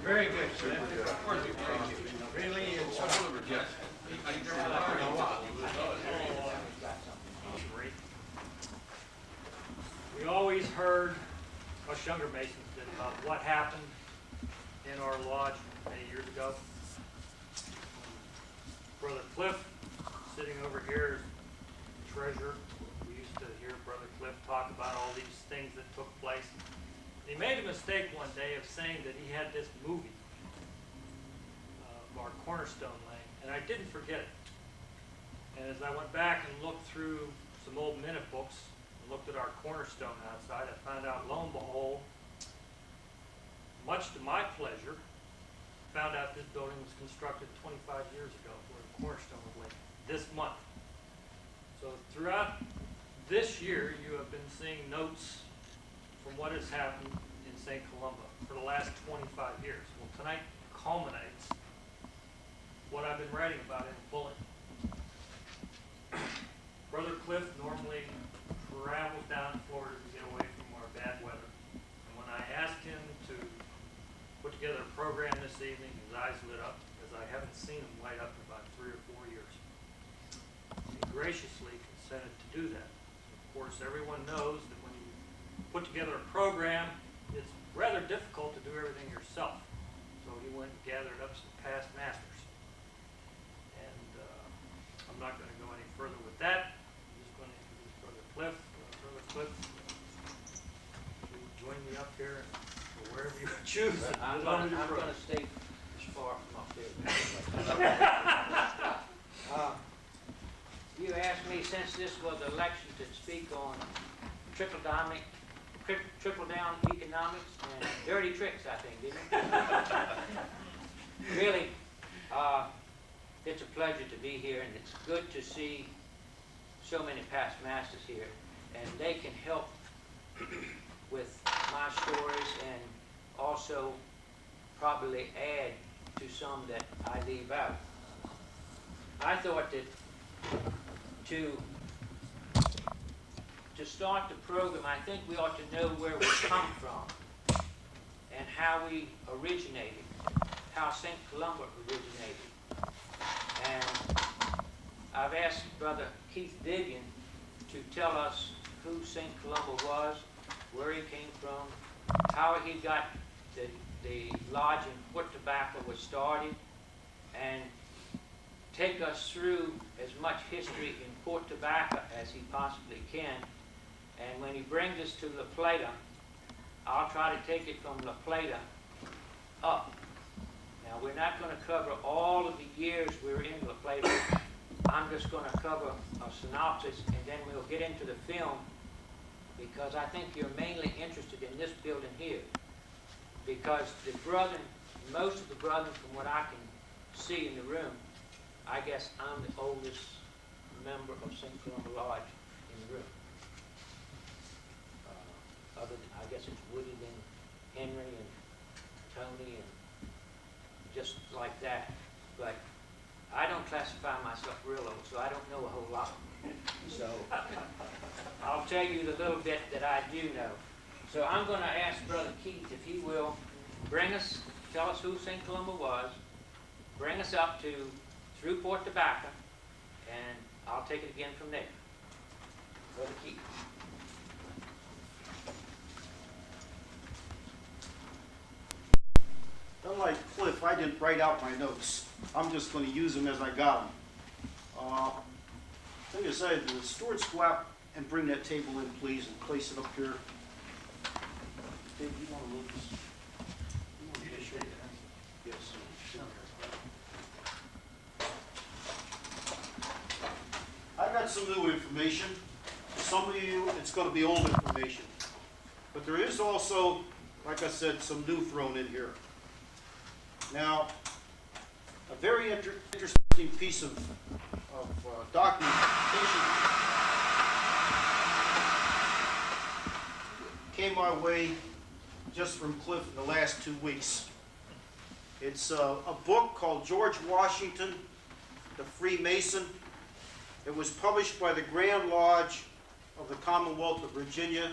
Very good, sir. Of course, thank you. Really, it's yes. We always heard, us younger Masons did, about what happened in our lodge many years ago. Brother Cliff, sitting over here, is treasurer. We used to hear Brother Cliff talk about all these things that took place. He made a mistake one day of saying that he had this movie of our cornerstone laying, and I didn't forget it. And as I went back and looked through some old minute books and looked at our cornerstone outside, I found out, lo and behold, much to my pleasure, found out this building was constructed 25 years ago where the cornerstone was laid this month. So throughout this year, you have been seeing notes from what has happened in St. Columba for the last 25 years. Well, tonight culminates what I've been writing about in a bullet. Brother Cliff normally travels down to Florida to get away from our bad weather. And when I asked him to put together a program this evening, his eyes lit up, because I haven't seen him light up in about 3 or 4 years. He graciously consented to do that. Of course, everyone knows that when you put together a program, it's rather difficult to do everything yourself. So he went and gathered up some past masters. And I'm not going to go any further with that. I'm just going to introduce Brother Cliff. Brother Cliff, will you join me up here or wherever you choose? I'm going to stay as far from up there. You asked me, since this was election, to speak on trickle down economics and dirty tricks, I think, didn't it? Really, it's a pleasure to be here, and it's good to see so many past masters here, and they can help with my stories and also probably add to some that I leave out. I thought that to start the program, I think we ought to know where we come from and how we originated, how St. Columba originated. And I've asked Brother Keith Vivian to tell us who St. Columba was, where he came from, how he got the lodge in Port Tobacco was started, and take us through as much history in Port Tobacco as he possibly can. And when he brings us to La Plata, I'll try to take it from La Plata up. Now, we're not going to cover all of the years we're in La Plata. I'm just going to cover a synopsis, and then we'll get into the film, because I think you're mainly interested in this building here. Because the brethren, most of the brethren, from what I can see in the room, I guess I'm the oldest member of St. Columba Lodge in the room. Other than, I guess it's Woody, then Henry and Tony, and just like that. But I don't classify myself real old, so I don't know a whole lot. So I'll tell you the little bit that I do know. So I'm going to ask Brother Keith if he will tell us who St. Columba was, bring us up to through Port Tobacco, and I'll take it again from there. Brother Keith. Unlike Cliff, I didn't write out my notes. I'm just going to use them as I got them. Like I said, the stewards go out and bring that table in, please, and place it up here. Dave, you want to move this? You want to shake it? Yes. I got some new information. For some of you, it's going to be old information. But there is also, like I said, some new thrown in here. Now, a very interesting piece of documentation came my way just from Cliff in the last 2 weeks. It's a book called George Washington, the Freemason. It was published by the Grand Lodge of the Commonwealth of Virginia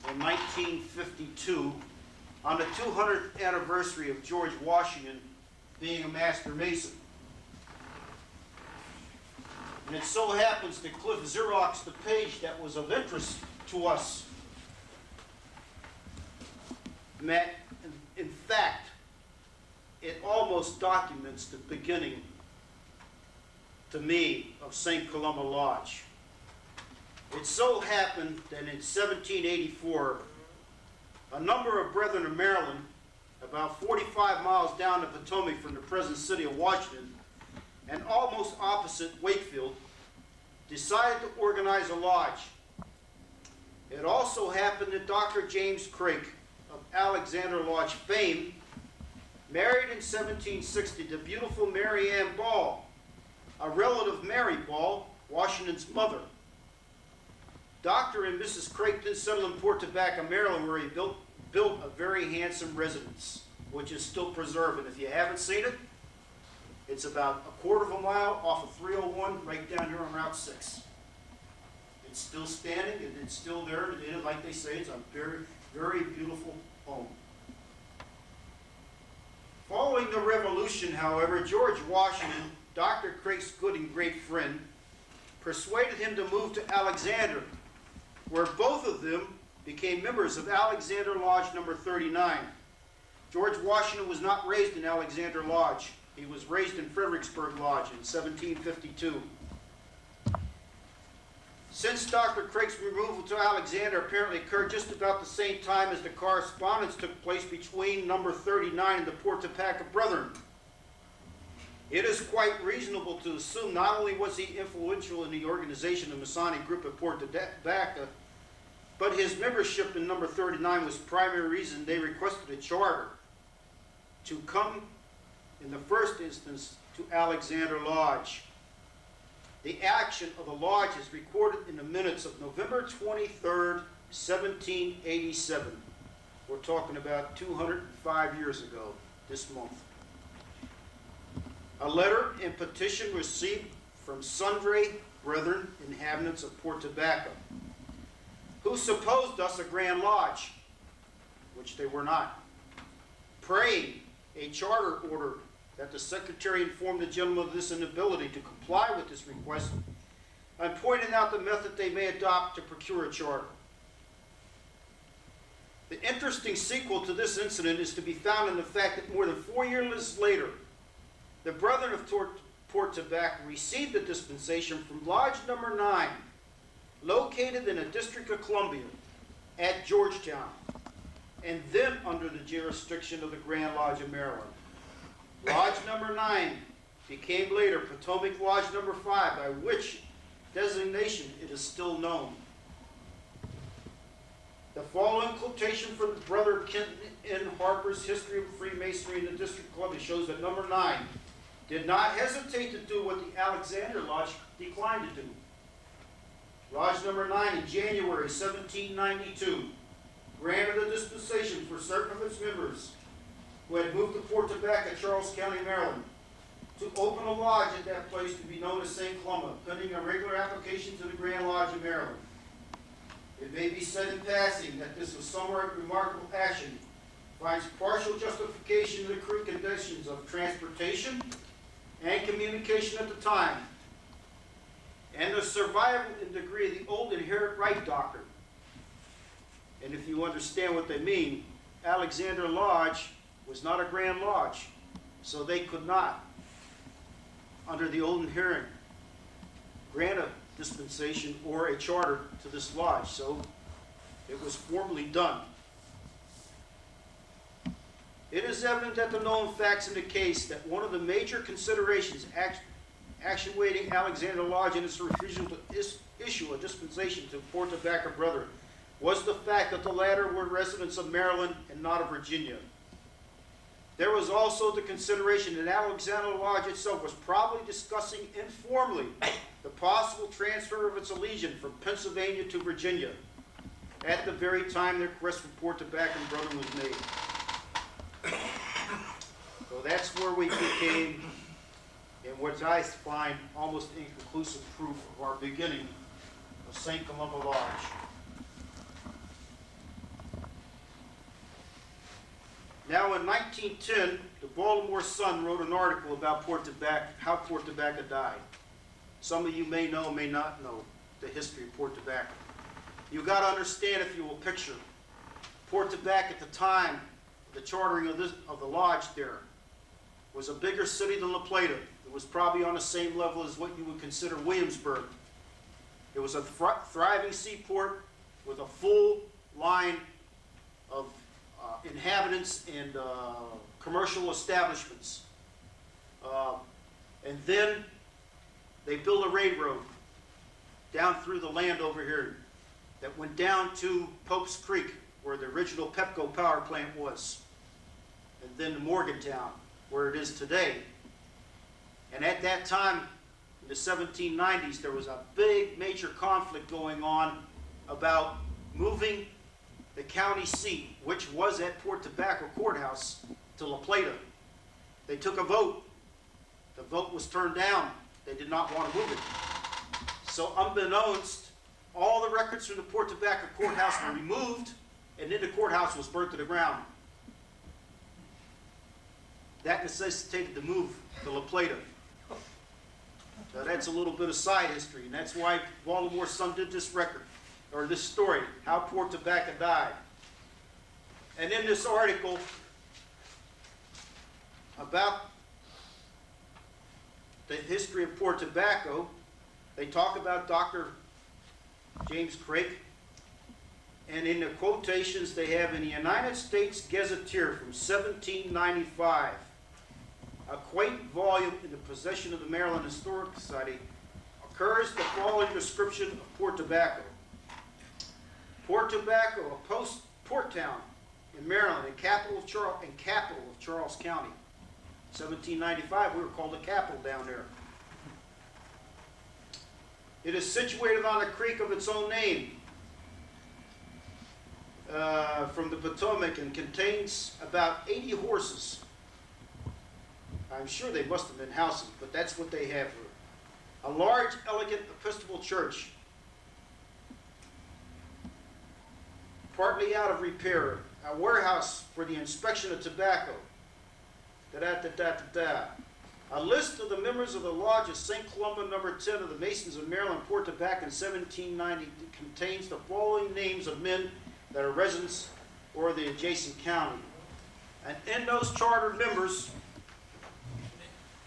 in 1952, on the 200th anniversary of George Washington being a master mason. And it so happens that Cliff Xeroxed the page that was of interest to us. Matt, in fact, it almost documents the beginning, to me, of St. Columba Lodge. It so happened that in 1784, a number of brethren of Maryland, about 45 miles down the Potomac from the present city of Washington, and almost opposite Wakefield, decided to organize a lodge. It also happened that Dr. James Craik of Alexander Lodge fame married in 1760 the beautiful Mary Ann Ball, a relative of Mary Ball, Washington's mother. Dr. and Mrs. Craik then settled in Port Tobacco, Maryland, where he built a very handsome residence, which is still preserved. And if you haven't seen it, it's about a quarter of a mile off of 301, right down here on Route 6. It's still standing, and it's still there. And like they say, it's a very, very beautiful home. Following the Revolution, however, George Washington, Dr. Craik's good and great friend, persuaded him to move to Alexander, where both of them became members of Alexander Lodge number 39. George Washington was not raised in Alexander Lodge. He was raised in Fredericksburg Lodge in 1752. Since Dr. Craik's removal to Alexander apparently occurred just about the same time as the correspondence took place between number 39 and the Port Tobacco Brethren, it is quite reasonable to assume not only was he influential in the organization of the Masonic group at Port Tobacco, but his membership in number 39 was the primary reason they requested a charter to come, in the first instance, to Alexander Lodge. The action of the lodge is recorded in the minutes of November 23rd, 1787. We're talking about 205 years ago this month. A letter and petition received from sundry brethren inhabitants of Port Tobacco, who supposed us a grand lodge, which they were not, praying a charter order that the secretary informed the gentleman of this inability to comply with this request, and pointing out the method they may adopt to procure a charter. The interesting sequel to this incident is to be found in the fact that more than 4 years later, the Brethren of Port Tobacco received a dispensation from Lodge number 9, located in the District of Columbia at Georgetown, and then under the jurisdiction of the Grand Lodge of Maryland. Lodge number 9 became later Potomac Lodge number 5, by which designation it is still known. The following quotation from Brother Kenton N. Harper's History of Freemasonry in the District of Columbia shows that number 9 did not hesitate to do what the Alexander Lodge declined to do. Lodge number 9 in January 1792 granted a dispensation for certain of its members who had moved to Port Tobacco, Charles County, Maryland, to open a lodge at that place to be known as St. Columba, pending a regular application to the Grand Lodge of Maryland. It may be said in passing that this was somewhat remarkable action, finds partial justification in the conditions of transportation and communication at the time, and the survival in degree of the old inherent right doctrine. And if you understand what they mean, Alexander Lodge was not a Grand Lodge, so they could not, under the old inherent, grant a dispensation or a charter to this lodge, so it was formally done. It is evident that the known facts in the case that one of the major considerations actuating Alexander Lodge in its refusal to issue a dispensation to Port Tobacco Brethren was the fact that the latter were residents of Maryland and not of Virginia. There was also the consideration that Alexander Lodge itself was probably discussing informally the possible transfer of its allegiance from Pennsylvania to Virginia at the very time the request from Port Tobacco Brethren was made. So that's where we became, in what I find almost inconclusive proof of our beginning of St. Columba Lodge. Now in 1910, the Baltimore Sun wrote an article about Port Tobacco, how Port Tobacco died. Some of you may know, may not know the history of Port Tobacco. You got to understand, if you will picture, Port Tobacco at the time, the chartering of the lodge there, was a bigger city than La Plata. It was probably on the same level as what you would consider Williamsburg. It was a thriving seaport with a full line of inhabitants and commercial establishments. And then they built a railroad down through the land over here that went down to Pope's Creek, where the original Pepco power plant was, and then to Morgantown, where it is today. And at that time, in the 1790s, there was a big major conflict going on about moving the county seat, which was at Port Tobacco Courthouse, to La Plata. They took a vote. The vote was turned down. They did not want to move it. So unbeknownst, all the records from the Port Tobacco Courthouse were removed, and then the courthouse was burnt to the ground. That necessitated the move to La Plata. So that's a little bit of side history, and that's why Baltimore Sun did this record, or this story, how Port Tobacco died. And in this article about the history of Port Tobacco, they talk about Dr. James Craik, and in the quotations they have, in the United States Gazetteer from 1795, a quaint volume in the possession of the Maryland Historical Society, occurs the following description of Port Tobacco. Port Tobacco, a post-port town in Maryland, and capital of Charles County. 1795, we were called the capital down there. It is situated on a creek of its own name from the Potomac, and contains about 80 horses. I'm sure they must have been houses, but that's what they have here. A large, elegant Episcopal church, partly out of repair, a warehouse for the inspection of tobacco, A list of the members of the Lodge of St Columba, number 10 of the Masons of Maryland, Port Tobacco in 1790 contains the following names of men that are residents or the adjacent county. And in those chartered members,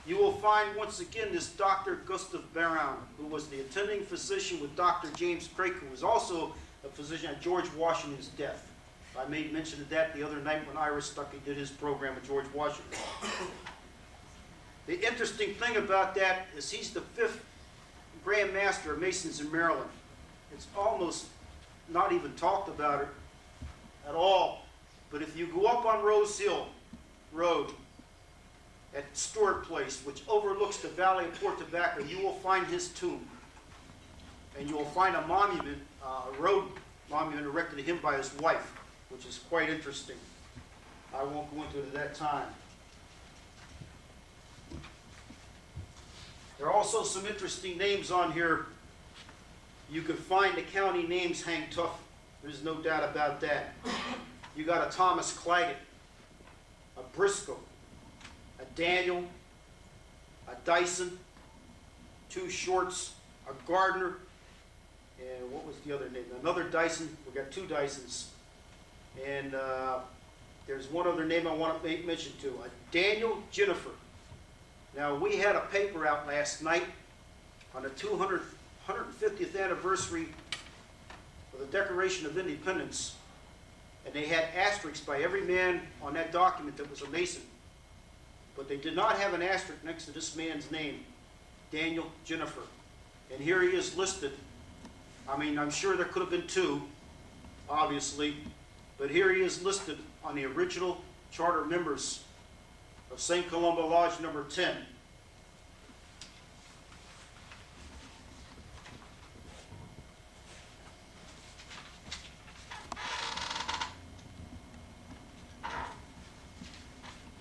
you will find once again this Dr. Gustav Barron, who was the attending physician with Dr. James Craik, who was also a physician at George Washington's death. I made mention of that the other night when Ira Stuckey did his program with George Washington. The interesting thing about that is he's the 5th Grand Master of Masons in Maryland. It's almost not even talked about it at all. But if you go up on Rose Hill Road at Stewart Place, which overlooks the Valley of Port Tobacco, you will find his tomb. And you will find a monument, a road monument erected to him by his wife, which is quite interesting. I won't go into it at that time. There are also some interesting names on here. You can find the county names hang tough. There's no doubt about that. You got a Thomas Claggett, a Briscoe, a Daniel, a Dyson, 2 Shorts, a Gardner, and what was the other name? Another Dyson. We got 2 Dysons. And there's one other name I want to make mention to, a Daniel Jennifer. Now, we had a paper out last night on the 150th anniversary of the Declaration of Independence, and they had asterisks by every man on that document that was a Mason. But they did not have an asterisk next to this man's name, Daniel Jennifer. And here he is listed. I mean, I'm sure there could have been 2, obviously, but here he is listed on the original charter members of St. Columba Lodge number 10.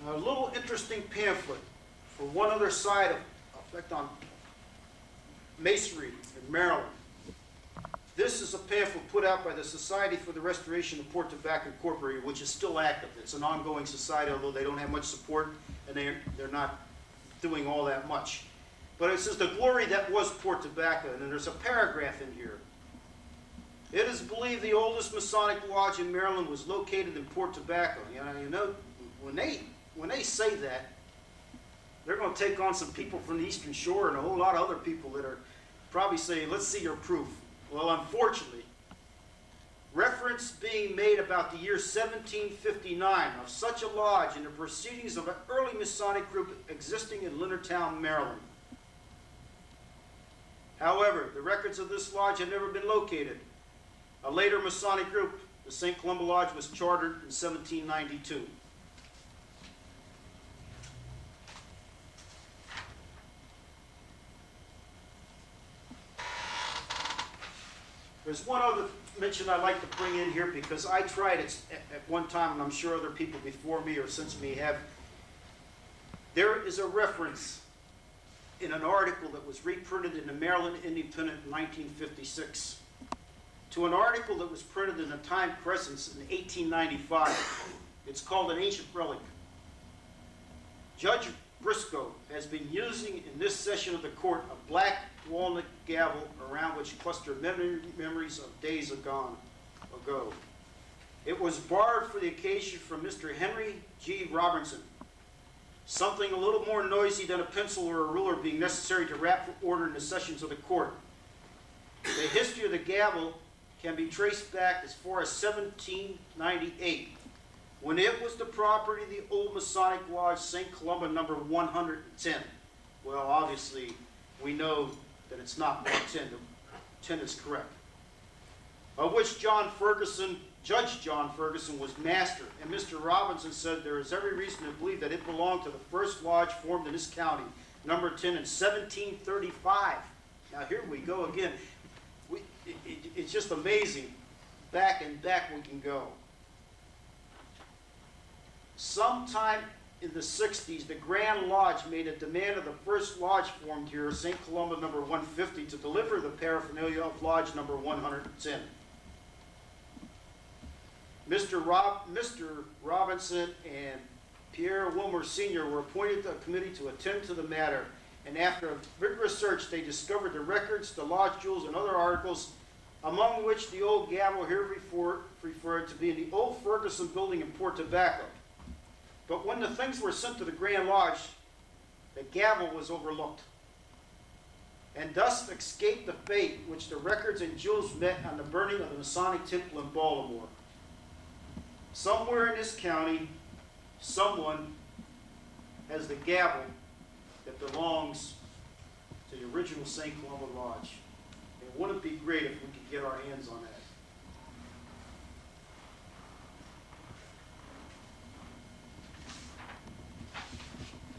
A little interesting pamphlet for one other side of effect on masonry in Maryland. This is a pamphlet put out by the Society for the Restoration of Port Tobacco Incorporated, which is still active. It's an ongoing society, although they don't have much support and they're not doing all that much. But it says the glory that was Port Tobacco, and then there's a paragraph in here. It is believed the oldest Masonic lodge in Maryland was located in Port Tobacco. You know, when they say that, they're going to take on some people from the Eastern Shore and a whole lot of other people that are probably saying, let's see your proof. Well, unfortunately, reference being made about the year 1759 of such a lodge in the proceedings of an early Masonic group existing in Leonardtown, Maryland. However, the records of this lodge have never been located. A later Masonic group, the St. Columba Lodge, was chartered in 1792. There's one other mention I'd like to bring in here because I tried it at one time, and I'm sure other people before me or since me have. There is a reference in an article that was reprinted in the Maryland Independent in 1956 to an article that was printed in the Time Crescent in 1895. It's called An Ancient Relic. Judge Briscoe has been using in this session of the court a black walnut gavel around which cluster memories of days ago. It was borrowed for the occasion from Mr. Henry G. Robinson. Something a little more noisy than a pencil or a ruler being necessary to rap for order in the sessions of the court. The history of the gavel can be traced back as far as 1798, when it was the property of the old Masonic Lodge, St. Columba, number 110. Well, obviously, we know that it's not 110. 10 is correct. Of which Judge John Ferguson was master, and Mr. Robinson said there is every reason to believe that it belonged to the first lodge formed in this county, number 10, in 1735. Now here we go again. It's just amazing. Back and back we can go. Sometime in the 60s, the Grand Lodge made a demand of the first lodge formed here, St. Columba number 150, to deliver the paraphernalia of lodge number 110. Mr. Robinson and Pierre Wilmer Sr. were appointed to a committee to attend to the matter, and after a vigorous search, they discovered the records, the lodge jewels, and other articles, among which the old gavel here referred to be in the old Ferguson building in Port Tobacco. But when the things were sent to the Grand Lodge, the gavel was overlooked, and thus escaped the fate which the records and jewels met on the burning of the Masonic Temple in Baltimore. Somewhere in this county, someone has the gavel that belongs to the original St. Columba Lodge. And wouldn't it be great if we could get our hands on that?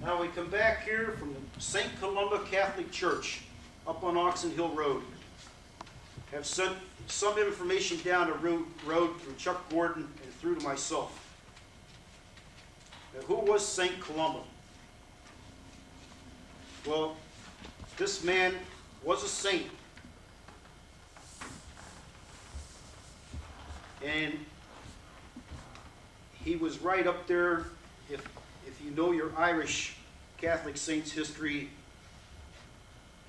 Now we come back here from the St. Columba Catholic Church up on Oxon Hill Road. Have sent some information down the road through Chuck Gordon and through to myself. Now, who was St. Columba? Well, this man was a saint. And he was right up there, if you know your Irish Catholic saints history,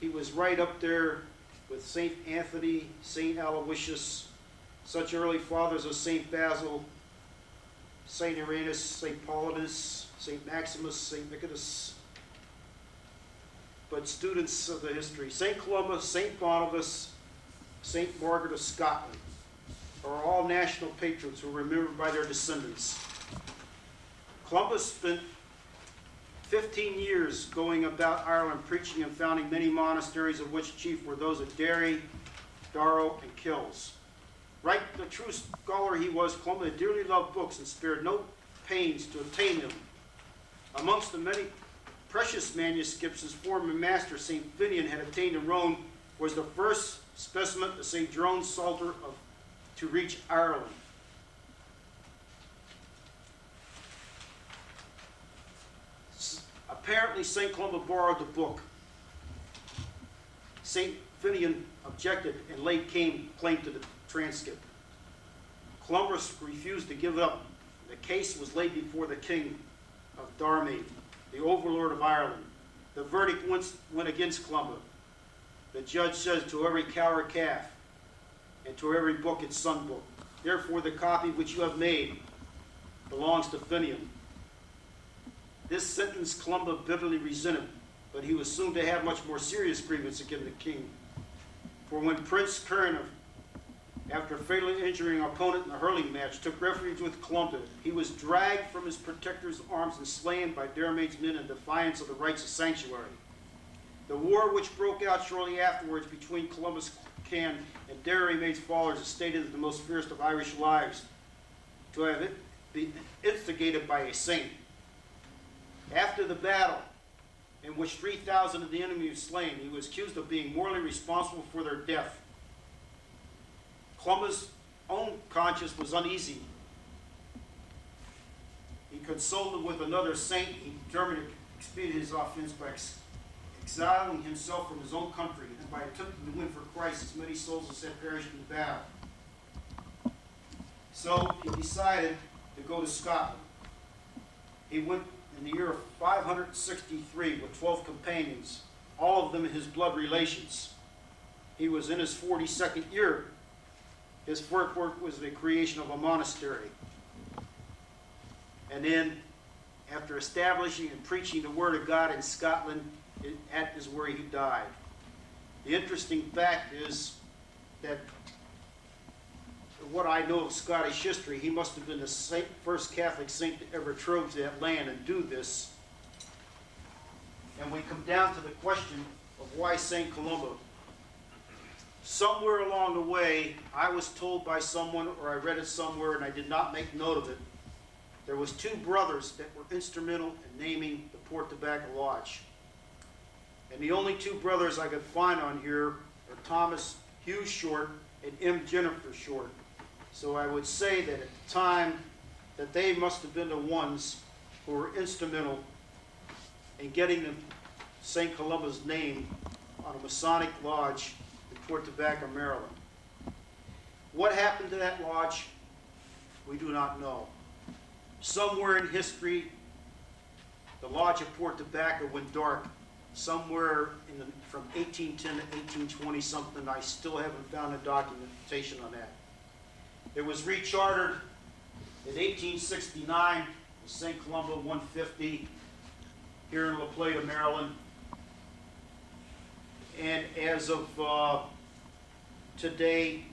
he was right up there with St. Anthony, St. Aloysius, such early fathers as St. Basil, St. Irenaeus, St. Paulinus, St. Maximus, St. Nicodemus. But students of the history, St. Columba, St. Boniface, St. Margaret of Scotland are all national patrons who are remembered by their descendants. Columbus spent 15 years going about Ireland preaching and founding many monasteries, of which chief were those at Derry, Darrow, and Kells. Right, the true scholar he was, Columba dearly loved books and spared no pains to obtain them. Amongst the many precious manuscripts his former master, St. Vivian, had obtained in Rome was the first specimen of St. Jerome's Psalter to reach Ireland. Apparently, St. Columba borrowed the book. St. Vivian objected and laid claim to the transcript. Columbus refused to give up. The case was laid before the king of Darnley, the overlord of Ireland. The verdict went against Columba. The judge says, to every cow or calf, and to every book its son book. Therefore the copy which you have made belongs to Vivian. This sentence Columba bitterly resented, but he was soon to have much more serious grievance against the king. For when Prince Kern, after fatally injuring an opponent in a hurling match, took refuge with Columba, he was dragged from his protector's arms and slain by Dermot's men in defiance of the rights of sanctuary. The war which broke out shortly afterwards between Columba's clan and Dermot's followers is stated as the most fierce of Irish lives to have been instigated by a saint. After the battle, in which 3,000 of the enemy were slain, he was accused of being morally responsible for their death. Columba's own conscience was uneasy. He consulted with another saint. He determined to expiate his offense by exiling himself from his own country and by attempting to win for Christ as many souls as had perished in the battle. So he decided to go to Scotland. He went in the year of 563 with 12 companions, all of them his blood relations. He was in his 42nd year. His first work was the creation of a monastery. And then, after establishing and preaching the Word of God in Scotland, that is where he died. The interesting fact is that what I know of Scottish history, he must have been the first Catholic saint to ever trove to that land and do this. And we come down to the question of why St. Columba. Somewhere along the way, I was told by someone, or I read it somewhere, and I did not make note of it, there was two brothers that were instrumental in naming the Port Tobacco Lodge. And the only two brothers I could find on here are Thomas Hugh Short and M. Jennifer Short. So I would say that at the time that they must have been the ones who were instrumental in getting the St. Columba's name on a Masonic lodge in Port Tobacco, Maryland. What happened to that lodge, we do not know. Somewhere in history, the lodge of Port Tobacco went dark. Somewhere from 1810 to 1820 something, I still haven't found a documentation on that. It was rechartered in 1869, St. Columba 150, here in La Plata, Maryland. And as of today,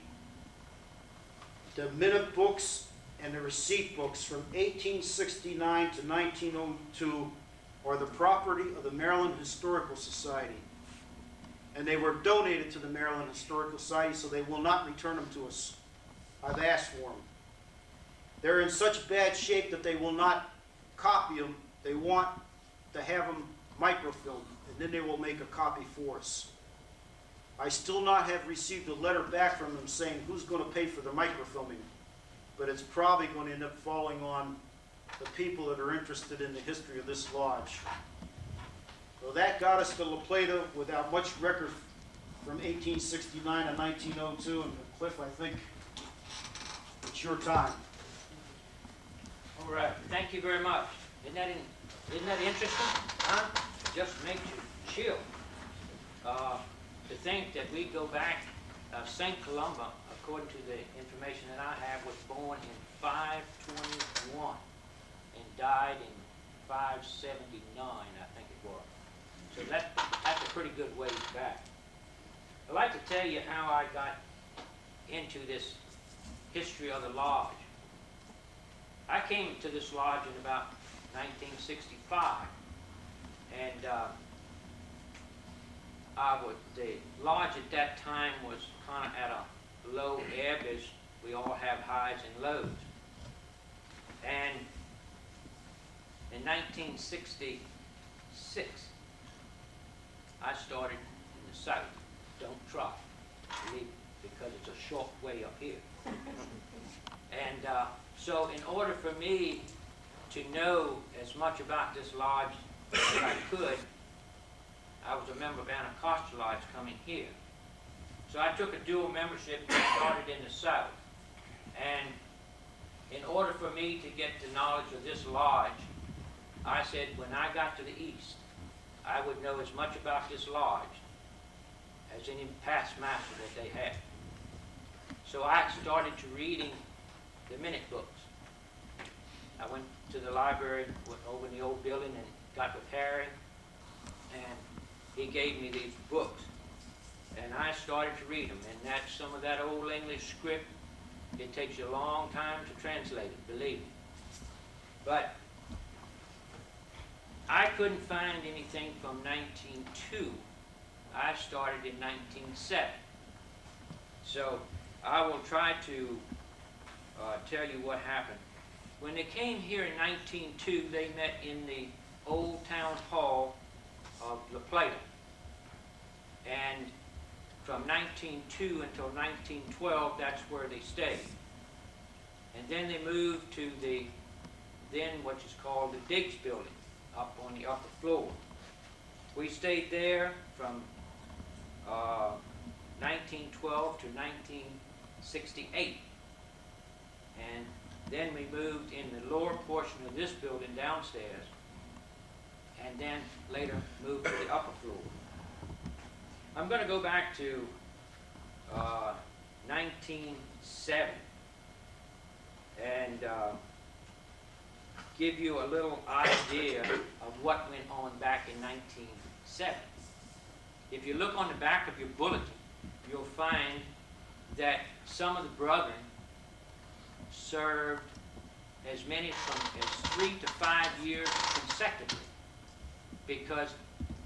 the minute books and the receipt books from 1869 to 1902 are the property of the Maryland Historical Society. And they were donated to the Maryland Historical Society, so they will not return them to us. I've asked for them. They're in such bad shape that they will not copy them. They want to have them microfilmed, and then they will make a copy for us. I still not have received a letter back from them saying who's going to pay for the microfilming, but it's probably going to end up falling on the people that are interested in the history of this lodge. So that got us to La Plata without much record from 1869 to 1902, and Cliff, I think it's your time. All right, thank you very much. Isn't that interesting? Huh? Just makes you chill. To think that we go back, St. Columba, according to the information that I have, was born in 521 and died in 579, I think it was. So that's a pretty good ways back. I'd like to tell you how I got into this history of the lodge. I came to this lodge in about 1965, and the lodge at that time was kind of at a low ebb, as we all have highs and lows. And in 1966, I started in the south. Don't try, believe me, because it's a short way up here. And so in order for me to know as much about this lodge as I could, I was a member of Anacostia Lodge coming here. So I took a dual membership and started in the South. And in order for me to get the knowledge of this lodge, I said when I got to the East, I would know as much about this lodge as any past master that they had. So I started to reading the minute books. I went to the library, went over in the old building and got with Harry, and he gave me these books. And I started to read them, and that's some of that old English script. It takes you a long time to translate it, believe me. But I couldn't find anything from 1902. I started in 1907. So I will try to tell you what happened. When they came here in 1902, they met in the old town hall of La Plata. And from 1902 until 1912, that's where they stayed. And then they moved to the then what is called the Diggs building, up on the upper floor. We stayed there from 1912 to 1968. And then we moved in the lower portion of this building downstairs, and then later moved to the upper floor. I'm going to go back to 1907 and give you a little idea of what went on back in 1907. If you look on the back of your bulletin, you'll find that some of the brethren served as many as 3 to 5 years consecutively because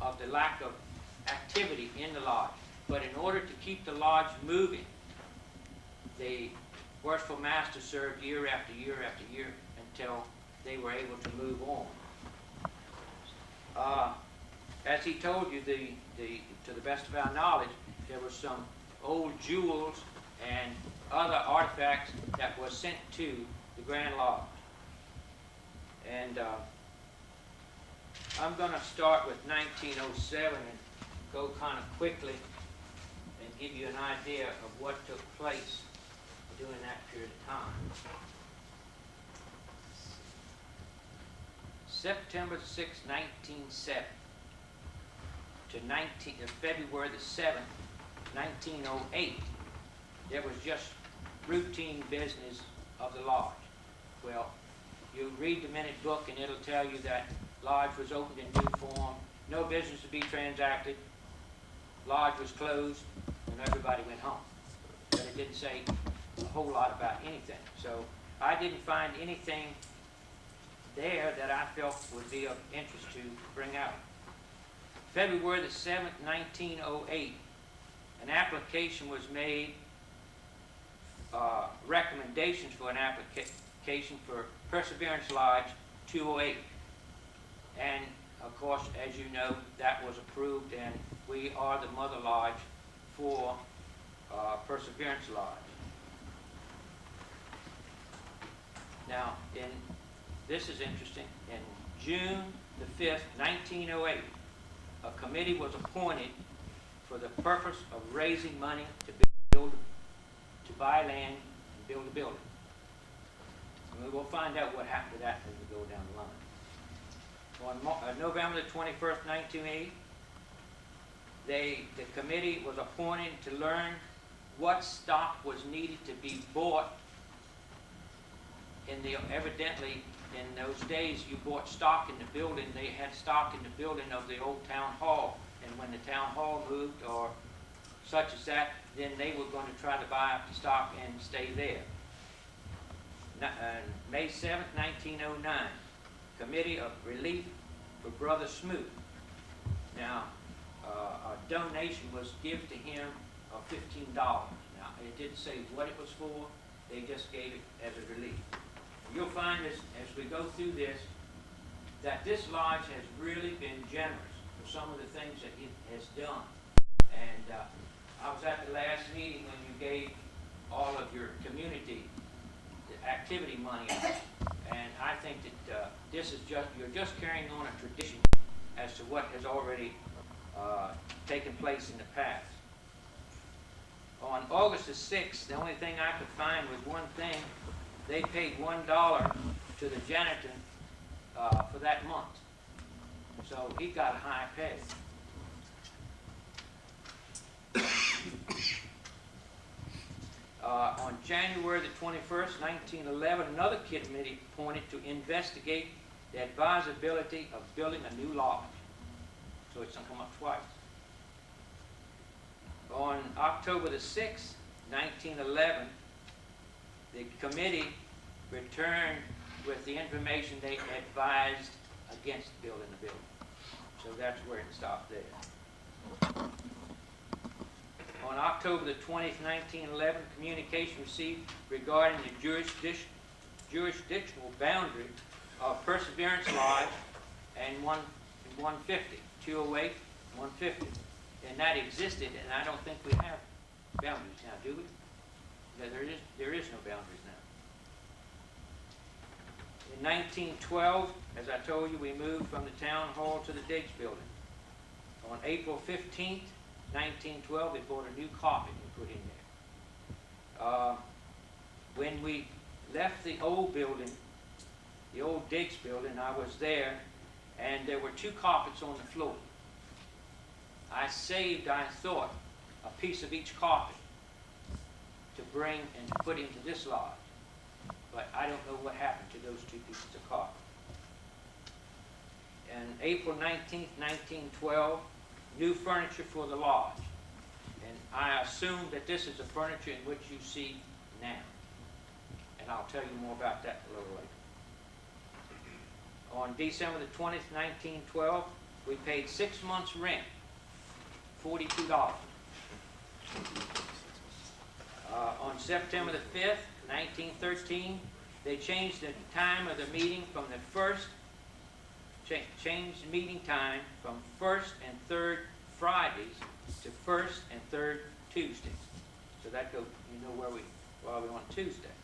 of the lack of activity in the lodge. But in order to keep the lodge moving, the worshipful master served year after year after year until they were able to move on. As he told you, to the best of our knowledge, there were some old jewels and other artifacts that were sent to the Grand Lodge. And I'm going to start with 1907 and go kind of quickly and give you an idea of what took place during that period of time. September 6, 1907 to February the 7th, 1908, there was just routine business of the lodge. Well, you read the minute book and it'll tell you that lodge was opened in due form, no business to be transacted, lodge was closed, and everybody went home. But it didn't say a whole lot about anything. So I didn't find anything there that I felt would be of interest to bring out. February the 7th, 1908, an application was made, recommendations for an application for Perseverance Lodge 208. And of course, as you know, that was approved, and we are the mother lodge for Perseverance Lodge. Now, this is interesting. In June the 5th, 1908, a committee was appointed for the purpose of raising money to buy land and build a building. And we will find out what happened to that as we go down the line. On November the 21st, 1980, the committee was appointed to learn what stock was needed to be bought. Evidently, in those days, you bought stock in the building. They had stock in the building of the old town hall. And when the town hall moved, or such as that, then they were going to try to buy up the stock and stay there. May 7, 1909, Committee of Relief for Brother Smoot. Now, a donation was given to him of $15. Now, it didn't say what it was for. They just gave it as a relief. You'll find as we go through this, that this lodge has really been generous for some of the things that it has done. And I was at the last meeting when you gave all of your community activity money, and I think that this is you're just carrying on a tradition as to what has already taken place in the past. On August the 6th, the only thing I could find was one thing. They paid $1 to the janitor for that month. So he got a high pay. On January the 21st, 1911, another committee appointed to investigate the advisability of building a new lodge. So it's going to come up twice. On October the 6th, 1911, the committee returned with the information they advised against building the building. So that's where it stopped there. On October the 20th, 1911, communication received regarding the jurisdictional boundary of Perseverance Lodge and 150, 208, 150. And that existed, and I don't think we have boundaries now, do we? No, there is no boundaries now. In 1912, as I told you, we moved from the town hall to the Diggs building. On April 15th, 1912, they bought a new carpet and put in there. When we left the old building, the old Diggs building, I was there, and there were 2 carpets on the floor. I saved, I thought, a piece of each carpet to bring and to put into this lodge. But I don't know what happened to those 2 pieces of carpet. And April 19th, 1912, new furniture for the lodge. And I assume that this is the furniture in which you see now. And I'll tell you more about that a little later. On December the 20th, 1912, we paid 6 months' rent, $42. On September the 5th, 1913, they changed the time of the meeting from the changed the meeting time from 1st and 3rd Fridays to 1st and 3rd Tuesdays. So that goes, you know where we on Tuesday.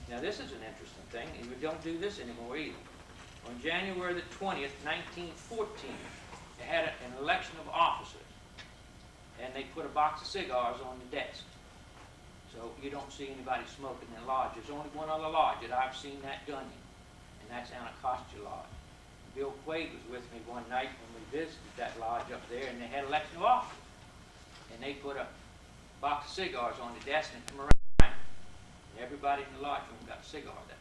Now this is an interesting thing, and we don't do this anymore either. On January the 20th, 1914, they had an election of officers, and they put a box of cigars on the desk. So you don't see anybody smoking in the lodge. There's only one other lodge that I've seen that done in, and that's Anacostia Lodge. Bill Quaid was with me one night when we visited that lodge up there, and they had election of officers. And they put a box of cigars on the desk and come around. And everybody in the lodge room got a cigar that night.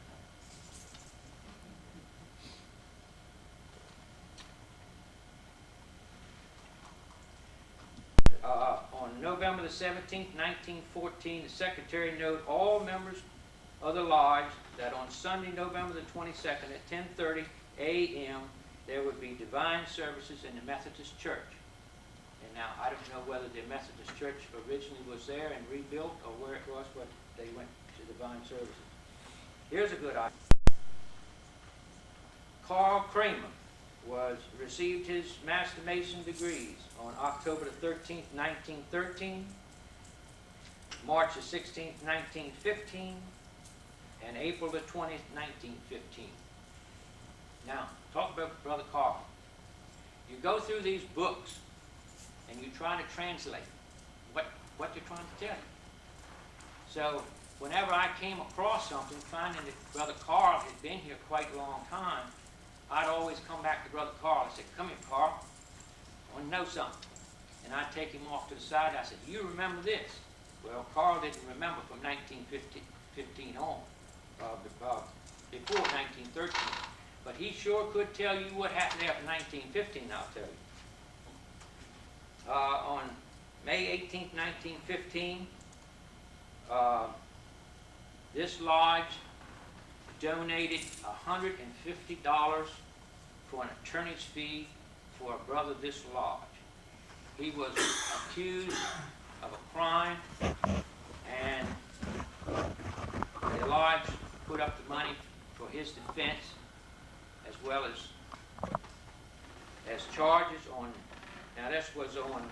On November the 17th, 1914, the secretary noted all members of the lodge that on Sunday, November the 22nd at 10:30 a.m. there would be divine services in the Methodist Church. And now, I don't know whether the Methodist Church originally was there and rebuilt or where it was, but they went to divine services. Here's a good idea. Carl Kramer received his Master Mason degrees on October the 13th, 1913, March the 16th, 1915, and April the 20th, 1915. Now, talk about Brother Carl. You go through these books and you try to translate what they're trying to tell you. So, whenever I came across something, finding that Brother Carl had been here quite a long time, I'd always come back to Brother Carl. I said, "Come here, Carl. I want to know something." And I'd take him off to the side. I said, "You remember this?" Well, Carl didn't remember from 1915 on, before 1913. But he sure could tell you what happened after 1915, I'll tell you. On May 18th, 1915, this lodge donated $150 for an attorney's fee for a brother of this lodge. He was accused of a crime, and the lodge put up the money for his defense, as well as charges on. Now this was on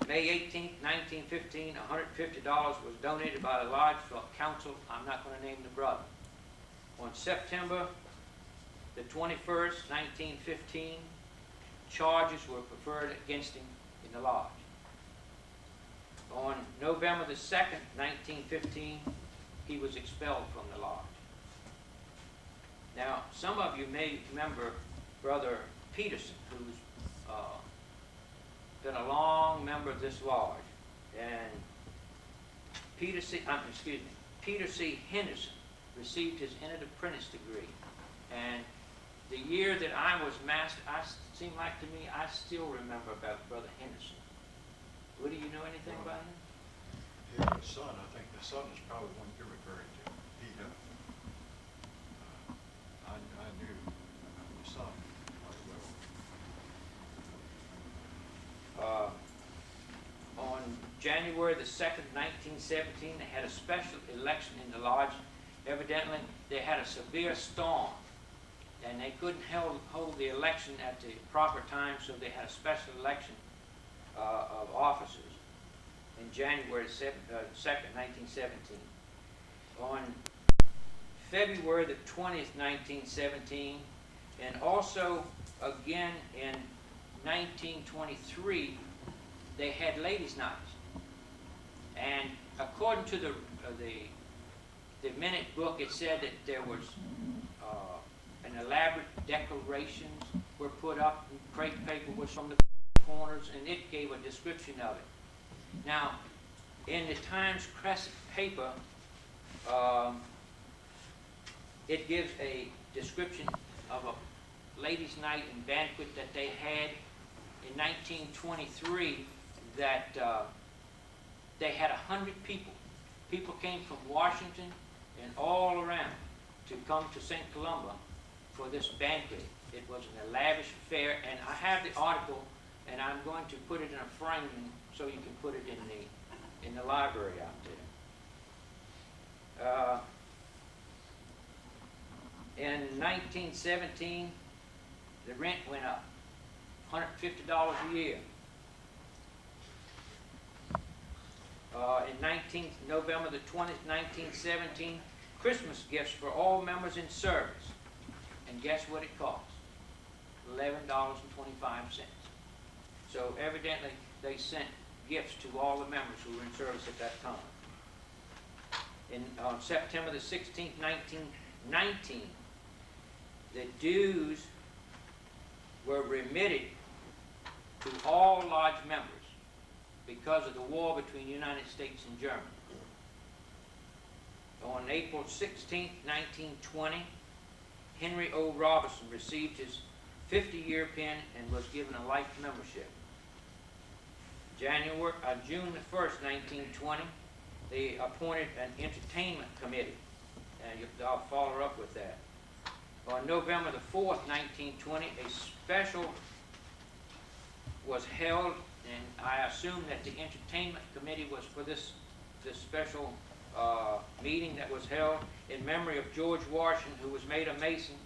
May 18th, 1915. $150 was donated by the lodge for counsel. I'm not going to name the brother. On September the 21st, 1915, charges were preferred against him in the lodge. On November the 2nd, 1915, he was expelled from the lodge. Now, some of you may remember Brother Peterson, who's been a long member of this lodge, and Peter C. Henderson received his entered apprentice degree, and the year that I was master, seemed like to me, I still remember about Brother Henderson. Woody, you know anything about him? Yeah, the son, I think the son is probably one you're referring to. He, I knew the son quite well. On January the 2nd, 1917, they had a special election in the lodge. Evidently, they had a severe storm, and they couldn't hold the election at the proper time, so they had a special election of officers in January 2nd, 1917. On February the 20th, 1917, and also again in 1923, they had ladies' nights. And according to the minute book, it said that there was an elaborate decorations were put up, and crepe paper was from the corners, and it gave a description of it. Now, in the Times Crescent paper, it gives a description of a ladies' night and banquet that they had in 1923, that they had 100 people. People came from Washington and all around to come to St. Columba for this banquet. It was an lavish affair, and I have the article, and I'm going to put it in a frame so you can put it in the library out there. In 1917, the rent went up, $150 a year. In November the 20th, 1917, Christmas gifts for all members in service. And guess what it cost? $11.25. So evidently they sent gifts to all the members who were in service at that time. On September the 16th, 1919, the dues were remitted to all lodge members because of the war between the United States and Germany. On April 16, 1920, Henry O. Robinson received his 50-year pin and was given a life membership. June the 1st, 1920, they appointed an entertainment committee, and I'll follow up with that. On November the 4th, 1920, a special was held, and I assume that the entertainment committee was for this special meeting that was held in memory of George Washington, who was made a Mason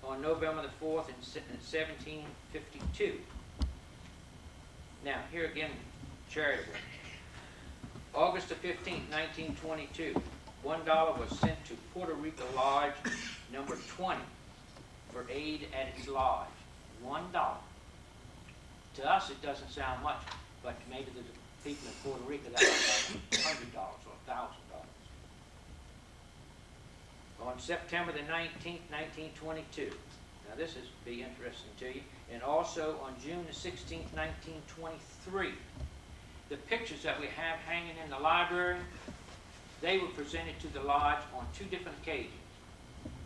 on November the 4th in 1752. Now, here again, charitable. August the 15th, 1922, $1 was sent to Puerto Rico Lodge number 20 for aid at its lodge. $1. To us, it doesn't sound much, but maybe to the people in Puerto Rico, that was $100 or $1,000. On September the 19th, 1922, now this is be interesting to you, and also on June the 16th, 1923, the pictures that we have hanging in the library, they were presented to the lodge on 2 different occasions,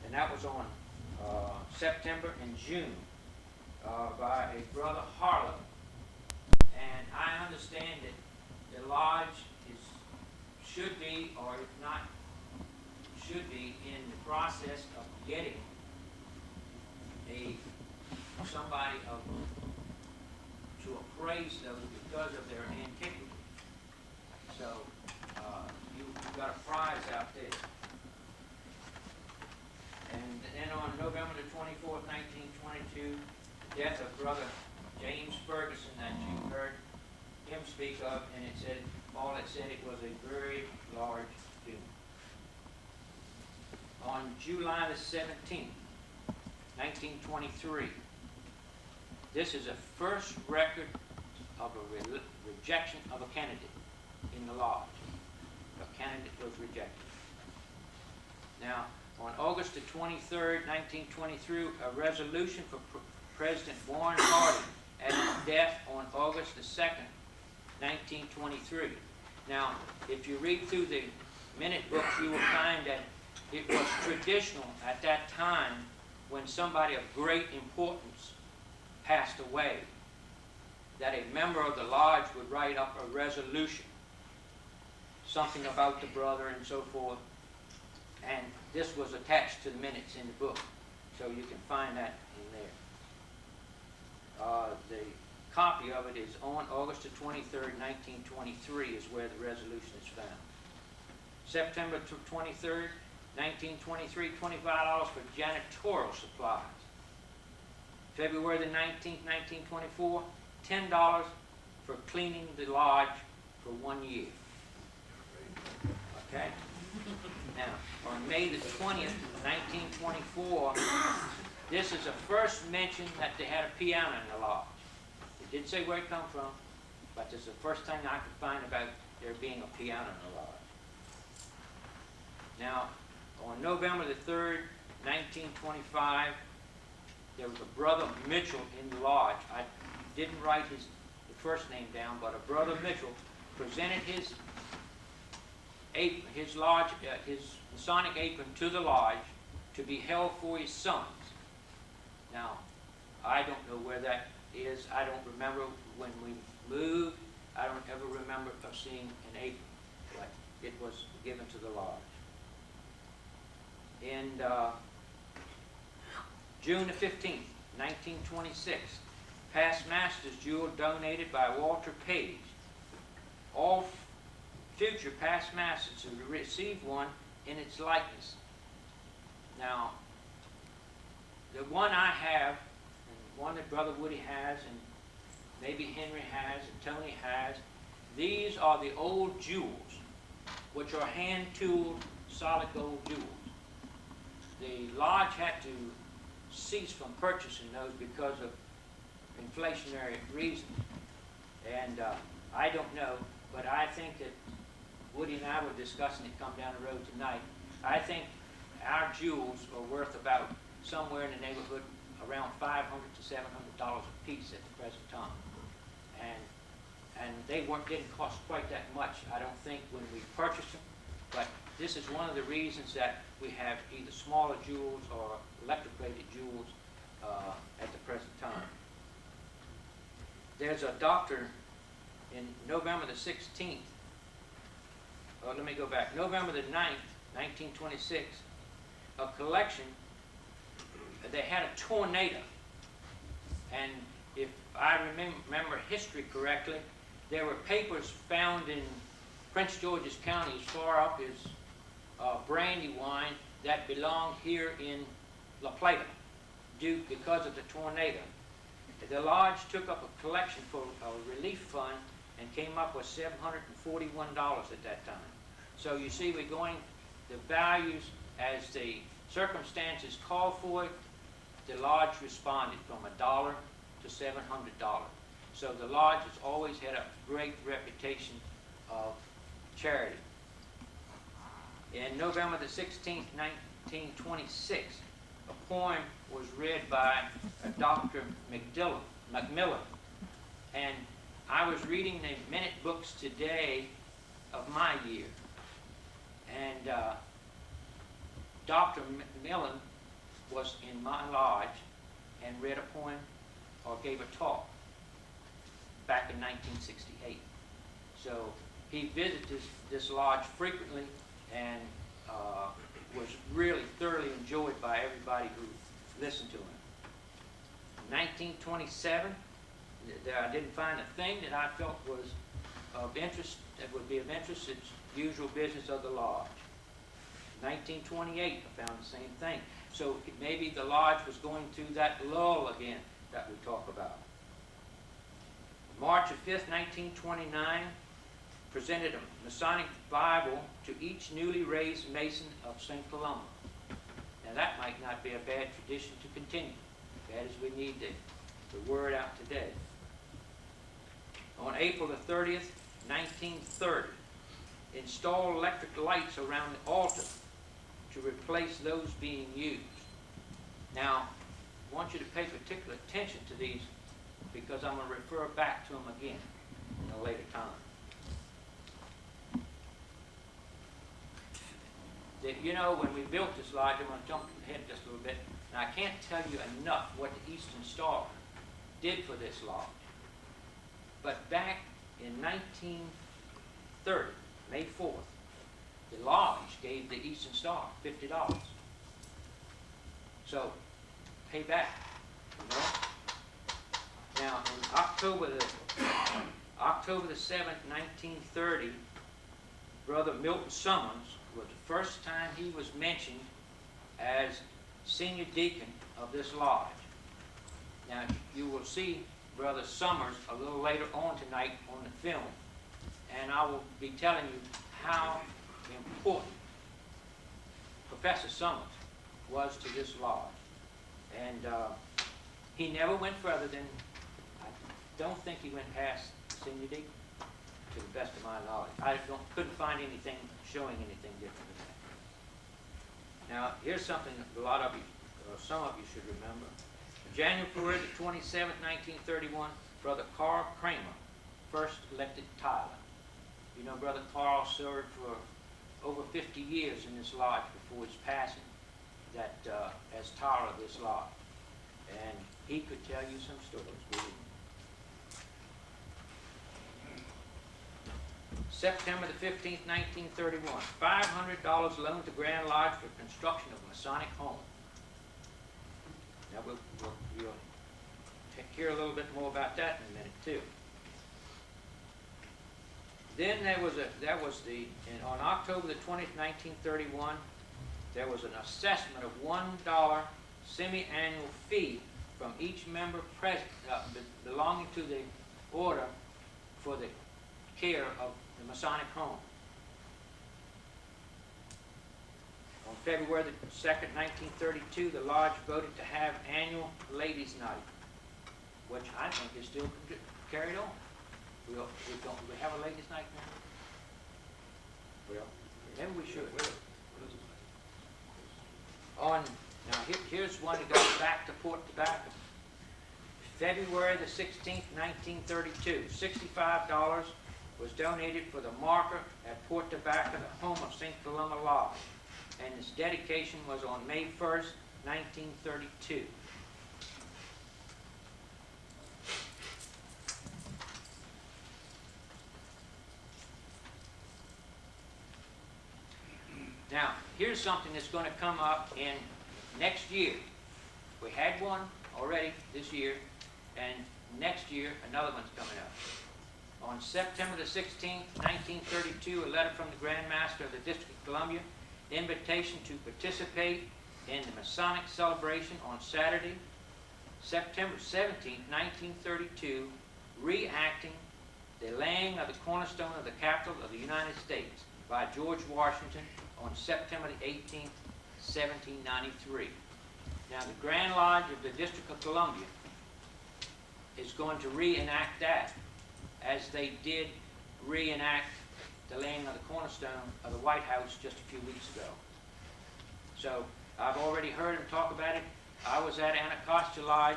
and that was on September and June by a brother Harlow. And I understand that the lodge should be, or if not, should be in the process of getting somebody to appraise those because of their antiquity. So you've got a prize out there. And then on November the 24th, 1922, the death of Brother James Ferguson that you heard him speak of, and it said, all it said, it was a very large funeral. On July the 17th, 1923, this is a first record of a rejection of a candidate in the lodge. A candidate was rejected. Now, on August the 23rd, 1923, a resolution for President Warren Harding at his death on August the 2nd, 1923. Now, if you read through the minute books, you will find that it was traditional at that time when somebody of great importance passed away, that a member of the lodge would write up a resolution, something about the brother and so forth, and this was attached to the minutes in the book, so you can find that in there. The copy of it is on August the 23rd, 1923 is where the resolution is found. September 23rd, 1923, $25 for janitorial supplies. February the 19th, 1924, $10 for cleaning the lodge for 1 year. Okay? Now, on May the 20th, 1924, this is the first mention that they had a piano in the lodge. It didn't say where it come from, but this is the first thing I could find about there being a piano in the lodge. Now, on November the 3rd, 1925, there was a brother Mitchell in the lodge. I didn't write the first name down, but a brother Mitchell presented his Masonic apron to the lodge to be held for his sons. Now, I don't know where that is. I don't remember when we moved. I don't ever remember of seeing an apron, but it was given to the lodge. In June the 15th, 1926, past master's jewel donated by Walter Page. All future past masters who receive one in its likeness. Now, the one I have, and one that Brother Woody has, and maybe Henry has, and Tony has, these are the old jewels, which are hand-tooled solid gold jewels. The lodge had to cease from purchasing those because of inflationary reasons. And I don't know, but I think that Woody and I were discussing it come down the road tonight. I think our jewels are worth about somewhere in the neighborhood around $500 to $700 a piece at the present time. And they didn't cost quite that much, I don't think, when we purchased them. But this is one of the reasons that we have either smaller jewels or electroplated jewels at the present time. There's a doctor in November the 16th, let me go back, November the 9th, 1926, a collection, they had a tornado. And if I remember history correctly, there were papers found in Prince George's County as far up as Brandywine that belonged here in La Plata because of the tornado. The lodge took up a collection for a relief fund and came up with $741 at that time. So you see, we're going the values as the circumstances call for it. The lodge responded from $1 to $700. So the lodge has always had a great reputation of charity. In November the 16th, 1926, a poem was read by Dr. McMillan. And I was reading the minute books today of my year. And Dr. McMillan was in my lodge and read a poem or gave a talk back in 1968. So he visited this lodge frequently and was really thoroughly enjoyed by everybody who listened to him. In 1927, I didn't find a thing that I felt was of interest, that would be of interest. It's usual business of the lodge. 1928, I found the same thing. So maybe the lodge was going through that lull again that we talk about. March 5th, 1929, presented a Masonic Bible to each newly raised Mason of St Columba. Now that might not be a bad tradition to continue, bad as we need the word out today. on April the 30th, 1930. Install electric lights around the altar to replace those being used. Now, I want you to pay particular attention to these because I'm going to refer back to them again in a later time. You know, when we built this lodge, I'm going to jump ahead just a little bit, and I can't tell you enough what the Eastern Star did for this lodge. But back in 1930, May 4th, the lodge gave the Eastern Star $50. So, pay back, you know? Now, in October the 7th, 1930, Brother Milton Summons was the first time he was mentioned as senior deacon of this lodge. Now, you will see Brother Summers a little later on tonight on the film, and I will be telling you how important Professor Summers was to this lodge. And he never went further than, I don't think he went past senior deacon, to the best of my knowledge. I couldn't find anything showing anything different than that. Now, here's something that a lot of you, or some of you should remember. January the 27th, 1931, Brother Carl Kramer first elected Tyler. You know, Brother Carl served for over 50 years in this lodge before his passing, that as Tyler of this lodge. And he could tell you some stories, believe me. September the 15th, 1931, $500 loaned to Grand Lodge for construction of a Masonic home. Now we'll hear a little bit more about that in a minute too. Then on October the 20th, 1931, there was an assessment of $1 semi-annual fee from each member present belonging to the order for the care of the Masonic home. On February the 2nd, 1932, the lodge voted to have annual ladies' night, which I think is still carried on. We have a ladies' night now? Well, maybe we should. Now here's one that goes back to Port Tobacco. February the 16th, 1932, $65 was donated for the marker at Port Tobacco, the home of St Columba Lodge, and its dedication was on May 1st, 1932. Now, here's something that's going to come up in next year. We had one already this year, and next year another one's coming up. On September the 16th, 1932, a letter from the Grand Master of the District of Columbia, invitation to participate in the Masonic celebration on Saturday, September 17th, 1932, reenacting the laying of the cornerstone of the Capitol of the United States by George Washington on September the 18th, 1793. Now, the Grand Lodge of the District of Columbia is going to reenact that, as they did reenact the laying of the cornerstone of the White House just a few weeks ago. So, I've already heard him talk about it. I was at Anacostia Lodge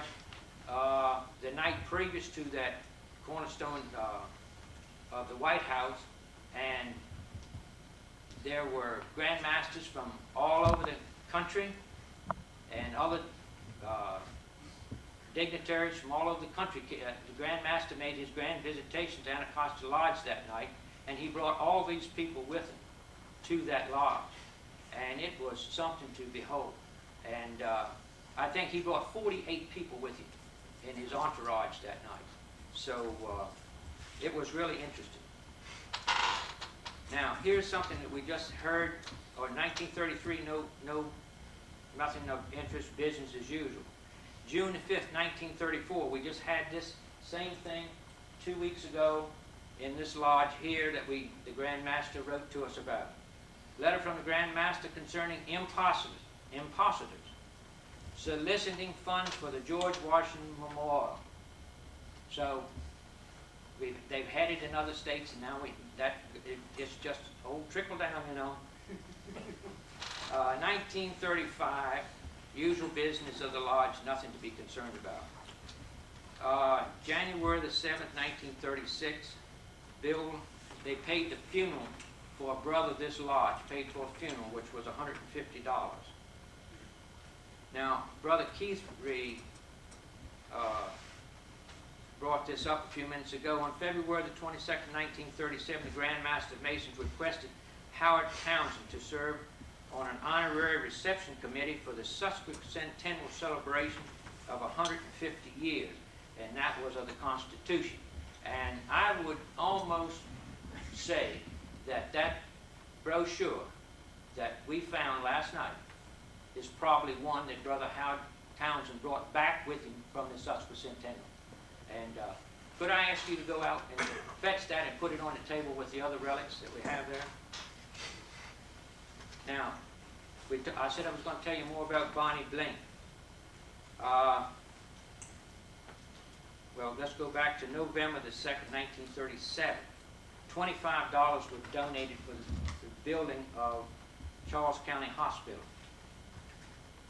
the night previous to that cornerstone of the White House, and there were Grand Masters from all over the country and other dignitaries from all over the country. The Grand Master made his grand visitation to Anacostia Lodge that night, and he brought all these people with him to that lodge. And it was something to behold. And I think he brought 48 people with him in his entourage that night. So it was really interesting. Now, here's something that we just heard, or 1933, nothing of interest, business as usual. June the 5th, 1934, we just had this same thing 2 weeks ago in this lodge here that the Grand Master wrote to us about. Letter from the Grand Master concerning impositors, soliciting funds for the George Washington Memorial. So, They've had it in other states, and now it's just old trickle down, you know. 1935, usual business of the lodge, nothing to be concerned about. January the 7th, 1936, they paid the funeral for a brother of this lodge, paid for a funeral, which was $150. Now, Brother Keith Reed brought this up a few minutes ago. On February the 22nd, 1937, the Grand Master of Masons requested Howard Townsend to serve on an honorary reception committee for the sesquicentennial celebration of 150 years, and that was of the Constitution. And I would almost say that that brochure that we found last night is probably one that Brother Howard Townsend brought back with him from the sesquicentennial. And could I ask you to go out and fetch that and put it on the table with the other relics that we have there? Now, I said I was going to tell you more about Bonnie Blink. Well, let's go back to November the 2nd, 1937. $25 was donated for the building of Charles County Hospital.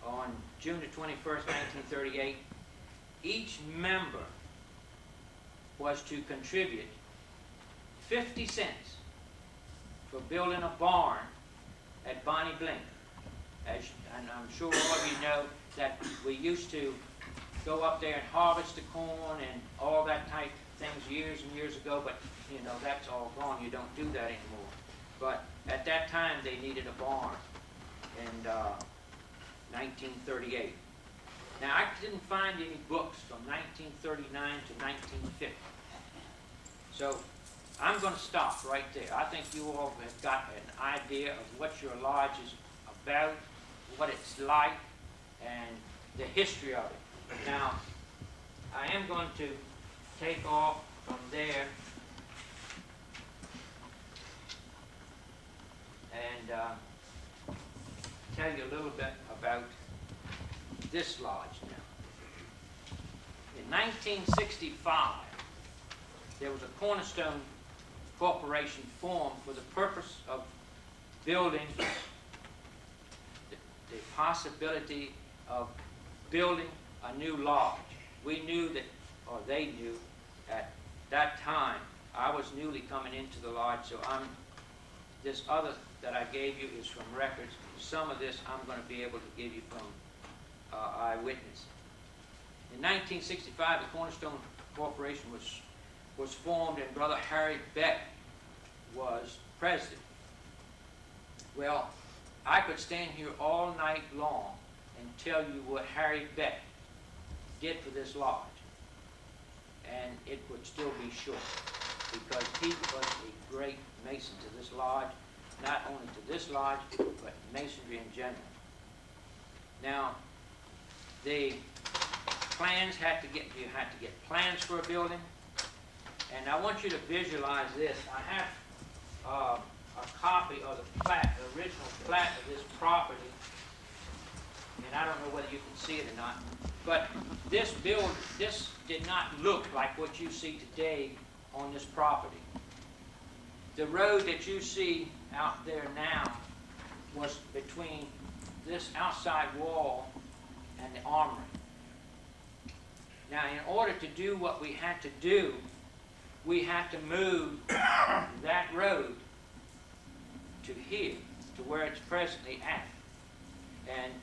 On June the 21st, 1938, each member was to contribute 50 cents for building a barn at Bonnie Blink. And I'm sure all of you know that we used to go up there and harvest the corn and all that type of things years and years ago, but you know, that's all gone. You don't do that anymore. But at that time, they needed a barn in 1938. Now, I didn't find any books from 1939 to 1950. So, I'm going to stop right there. I think you all have got an idea of what your lodge is about, what it's like, and the history of it. Now, I am going to take off from there and tell you a little bit about this lodge now. In 1965, there was a Cornerstone Corporation formed for the purpose of building the possibility of building a new lodge. We knew that, or they knew at that time, I was newly coming into the lodge, so this other that I gave you is from records. Some of this I'm going to be able to give you from eyewitness. In 1965, the Cornerstone Corporation was formed, and Brother Harry Beck was president. Well, I could stand here all night long and tell you what Harry Beck did for this lodge, and it would still be short, because he was a great mason to this lodge, not only to this lodge, but masonry in general. Now, the plans you had to get plans for a building, and I want you to visualize this. I have a copy of the original plat of this property, and I don't know whether you can see it or not, but this did not look like what you see today on this property. The road that you see out there now was between this outside wall and the armory. Now, in order to do what we had to do, we had to move that road to here, to where it's presently at. And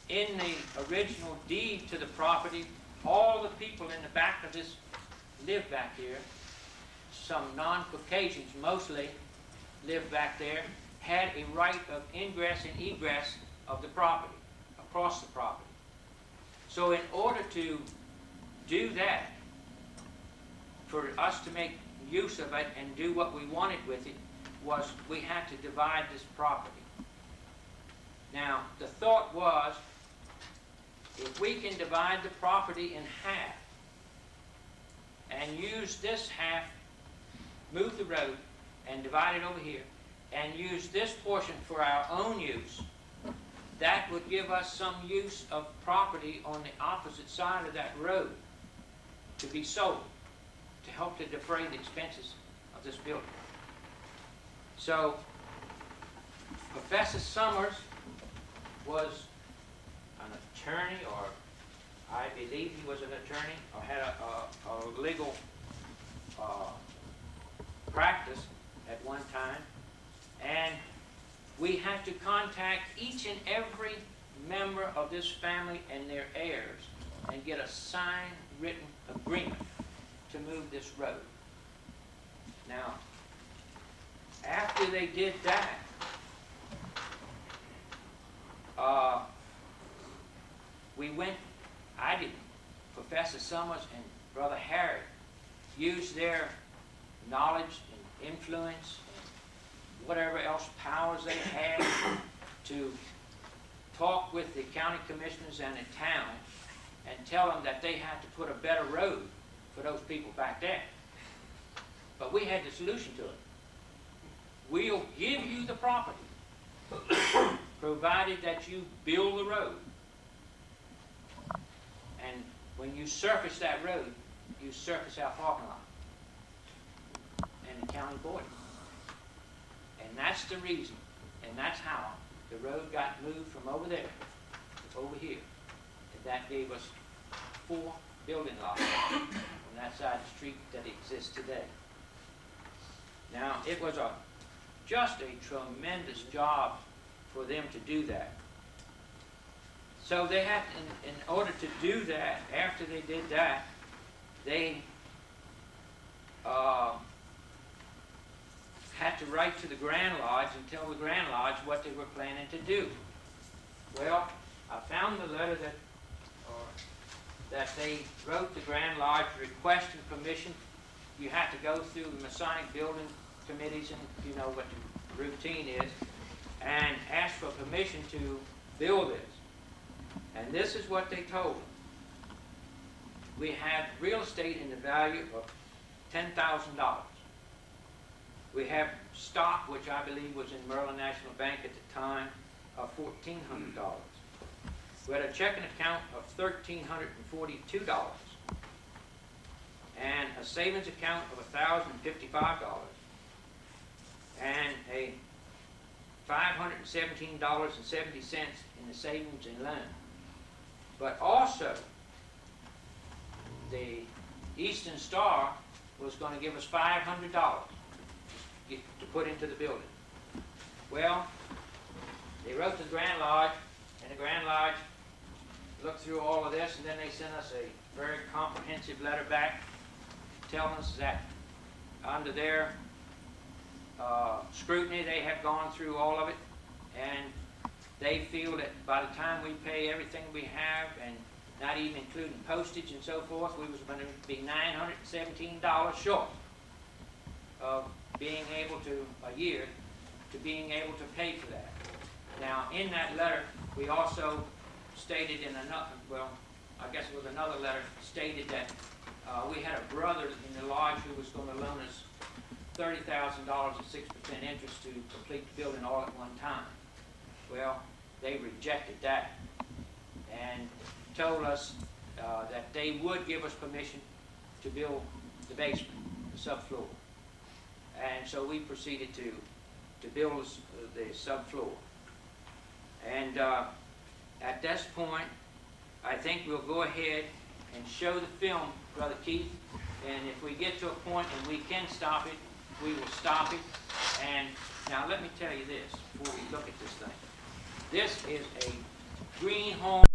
in the original deed to the property, all the people in the back of this live back here. Some non-Caucasians mostly lived back there, had a right of ingress and egress of the property, across the property. So in order to do that, for us to make use of it and do what we wanted with it, was we had to divide this property. Now, the thought was, if we can divide the property in half and use this half, move the road and divide it over here, and use this portion for our own use, that would give us some use of property on the opposite side of that road to be sold to help to defray the expenses of this building. So Professor Summers was an attorney, or I believe he was an attorney, or had a legal practice at one time, and we had to contact each and every member of this family and their heirs and get a signed written agreement to move this road. Now, after they did that, I didn't, Professor Summers and Brother Harry used their knowledge and influence and whatever else powers they had to talk with the county commissioners and the town and tell them that they had to put a better road for those people back there. But we had the solution to it. We'll give you the property, provided that you build the road. And when you surface that road, you surface our parking lot and the county border. And that's the reason, and that's how the road got moved from over there to over here. And that gave us 4 building lots on that side of the street that exists today. Now, it was just a tremendous job for them to do that. So they had, in order to do that, after they did that, they had to write to the Grand Lodge and tell the Grand Lodge what they were planning to do. Well, I found the letter that they wrote the Grand Lodge requesting permission. You have to go through the Masonic building committees, and you know what the routine is, and ask for permission to build this. And this is what they told them. We have real estate in the value of $10,000. We have stock, which I believe was in Maryland National Bank at the time, of $1,400. We had a checking account of $1,342, and a savings account of $1,055, and a $517.70 in the savings and loan. But also, the Eastern Star was going to give us $500 to put into the building. Well, they wrote to the Grand Lodge, and the Grand Lodge looked through all of this, and then they sent us a very comprehensive letter back telling us that under their scrutiny, they have gone through all of it, and they feel that by the time we pay everything we have, and not even including postage and so forth, we was going to be $917 short of being able to, a year, to being able to pay for that. Now, in that letter, we also stated in another, well, I guess it was another letter, stated that we had a brother in the lodge who was going to loan us $30,000 at 6% interest to complete the building all at one time. Well, they rejected that and told us that they would give us permission to build the basement, the subfloor. And so we proceeded to build the subfloor. And at this point, I think we'll go ahead and show the film, Brother Keith, and if we get to a point and we can stop it, we will stop it. And now let me tell you this, before we look at this thing. This is a green home